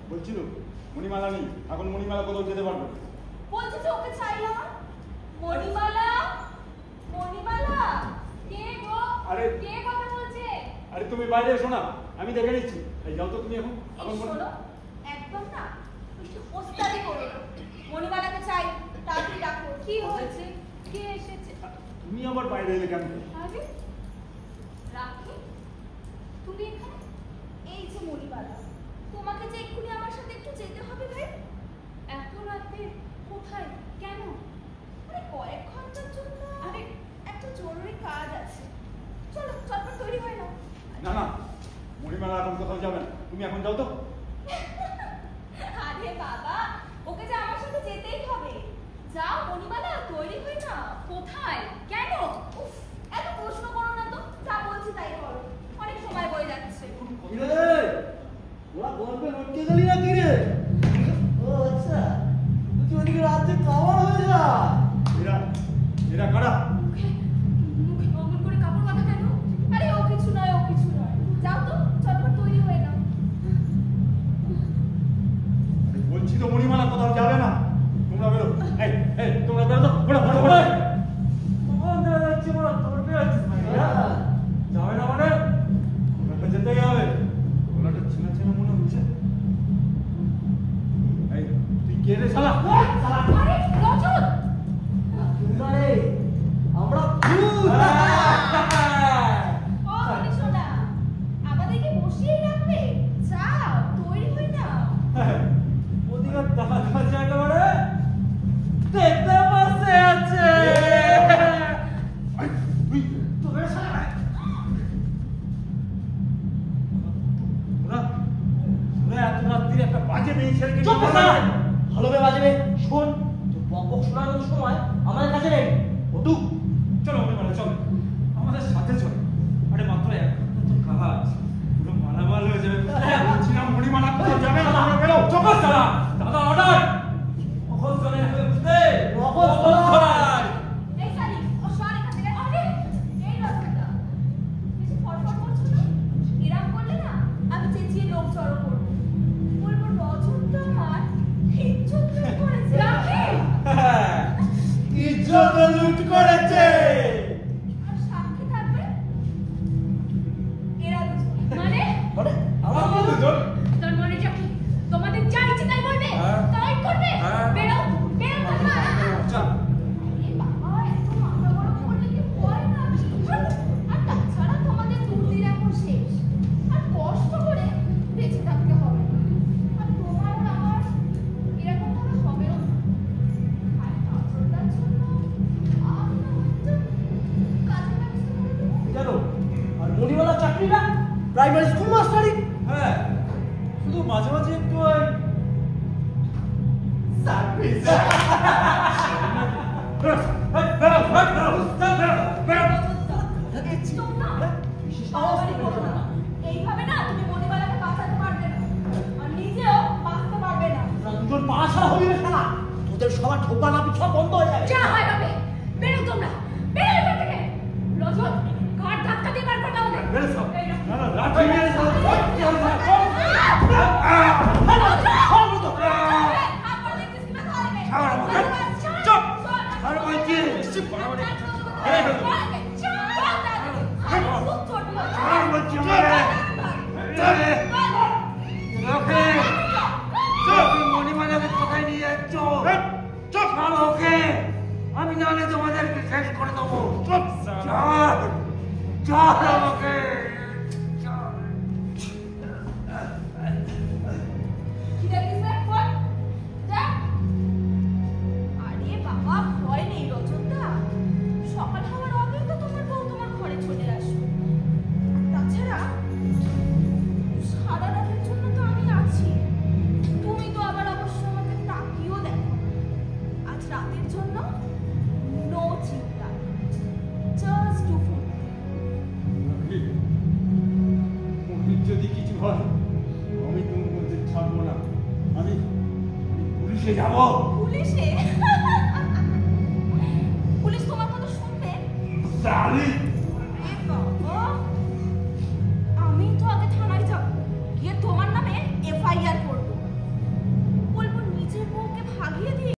বলছিল মণিমালা নেই, এখন মণিমালা কোথাও যেতে পারবে? বলছি যে ওকে চাইলাম। মণিমালা, মণিমালা, কে গো? আরে কে কথা বলছে? আরে তুমি বাইরে এসো না, আমি দেখে নিচ্ছি। এই যাও তো তুমি এখন। শোনো, একদম না একটু ওস্তাদি করো না। মণিমালাকে চাই, তাড়াতাড়ি ডাকো। কি হয়েছে? কে এসেছে? তুমি আবার বাইরে এলে কেন? আরে রাখি, তুমি এখানে? এই যে মণিমালা, তোমাকে যে এক্ষুনি আমার সাথে একটু যেতে হবে ভাই। এত রাতে কোথায়, কেন? আরে কয়েক ঘন্টার জন্য। আরে একটা জরুরি কাজ আছে, চলো চটপট তৈরি হয় না। না না, মণিমালা এখন কোথাও যাবে না, তুমি এখন যাও তো। আরে বাবা, ওকে যে আমার সাথে যেতেই হবে। যাও মণিমালা, তৈরি হই না। কোথায়, কেন? উফ, এত প্রশ্ন করো না তো, যা বলছি তাই করো। অনেক সময় বয়ে যাচ্ছে। ওরা গল্পে লটকে গেলি না কি রে? ও আচ্ছা, তুই ওদিকে রাতে খাবার হয়ে যা। এরা কারা? মুখে অমন করে কাপড় বাঁধা কেন? আরে ও কিছু নয়, ও কিছু নয়। যাও তো, চটপট তৈরি হয়ে নাও। বলছি তো মণিমালা কোথাও যাবে না, তোমরা বেরো। এই এই তোমরা বেরো তো, বেরো বেরো বেরো। কখন দেখা যাচ্ছে বড় তোর পেয়ে আছিস ভাই? যাবে না মানে? ওনাকে যেতেই হবে। ওনাটা চেনা চেনা মনে হচ্ছে। এই তুই কে রে শালা? আরে রজত, আরে আমরা ভূত। ও তুমি শোনা, আমাদেরকে বসিয়েই রাখবে। যাও তৈরি হই না। ওদিকে দেখা যাচ্ছে একেবারে দেখতে পাচ্ছে আছে। তুই তোর শালা ওরা ওরা এত রাত্রিরে একটা বাজে মেয়ে ছেলেকে চুপ কর। ভালোভাবে বাজবে শোন, তোর বকবক শোনার মতো সময় আমাদের কাছে নেই। ওটু চলো মণিমালা চলো, আমাদের সাথে চলো। আরে মাত্র এক ঘন্টা তো কাজ, পুরো মালামাল হয়ে যাবে। বলছিলাম মণিমালা কোথাও যাবে না, তোমরা বেরো। চোখস দাদা, দাদা অর্ডার। কখন চলে বুঝতে নকল ছড়ায়। এই সারি, ও সর এখান থেকে। আরে এই রজতটা বেশি ফটফট করছো না। এরম করলে না আমি চেঁচিয়ে লোক জড়ো করবো। বলবো রজতটা আমার ইজ্জত লুট করেছে। রাখি, ইজ্জত লুট করেছে। আর সাক্ষী থাকবে এরা দুজন। মানে মানে আমরা দুজন তোর মনে যা কি? তোমাদের যা ইচ্ছে তাই বলবে, হ্যাঁ। তাই করবে। হ্যাঁ। বেরো বেরো না। চল। এ বাবা, এত মাথা গরম করলে কি হয় না? আর তাছাড়া তোমাদের দুর্দিন এখন শেষ, আর কষ্ট করে বেঁচে থাকতে হবে না। আর তোমার আর আমার এরকম ভাবে হবেও না। আর কাজটার জন্য আমি না একটা কাজের ব্যবস্থা করে দেবো। জানো, আর মণিমালা চাকরিটা প্রাইমারি স্কুল মাস্টারি। হ্যাঁ, শুধু মাঝে মাঝে একটু ওই সার্ভিস। একদম না, বাড়াবাড়ি করো না। এইভাবে না তুমি মণিমালাকে বাঁচাতে পারবে না, আর নিজেও বাঁচতে পারবে না। দুজন পা ছাড়া হবি না শালা। তোদের সবার ঢোকা না পিছা বন্ধ হয়ে যাবে। যা হয় হবে, বেরো তোমরা, বেরো এখান থেকে। রজত, ঘাট ধাক্কা দিয়ে বার করো আমাদের। বেরো সব। এই নাও। না না লাঠি মেরে সব। হাত পা দেখছিস কিনা তাহলে? ছাড় আমাকে। চুপ। আর বলছি চুপ বাড়াবাড়ি। এই হলো। আর বলছি আমারে। চলে। ওকে। চুপ। মণিমালাকে কোথায় নিয়ে যাচ্ছ? চুপ। আর ওকে। আমি নাহলে তোমাদেরকে শেষ করে দেবো। চুপ। চল। চল আমাকে। চল। আরে বাবা, ভয় নেই রজতদা। সকাল হওয়ার আগেই তো তোমার বউ তোমার ঘরে চলে আসবে। তাছাড়া সারা রাতের জন্য তো আমি আছি। তুমি তো আবার অবশ্য আমাকে তাকিয়েও দেখো না। আজ রাতের জন্য নো চিন্তা, জাস্ট টু ফুড। যদি কিছু হয় আমি তোমার মধ্যে থাকবো না, আমি পুলিশে যাবো। পুলিশে? পুলিশ তোমার কথা শুনবে? জানি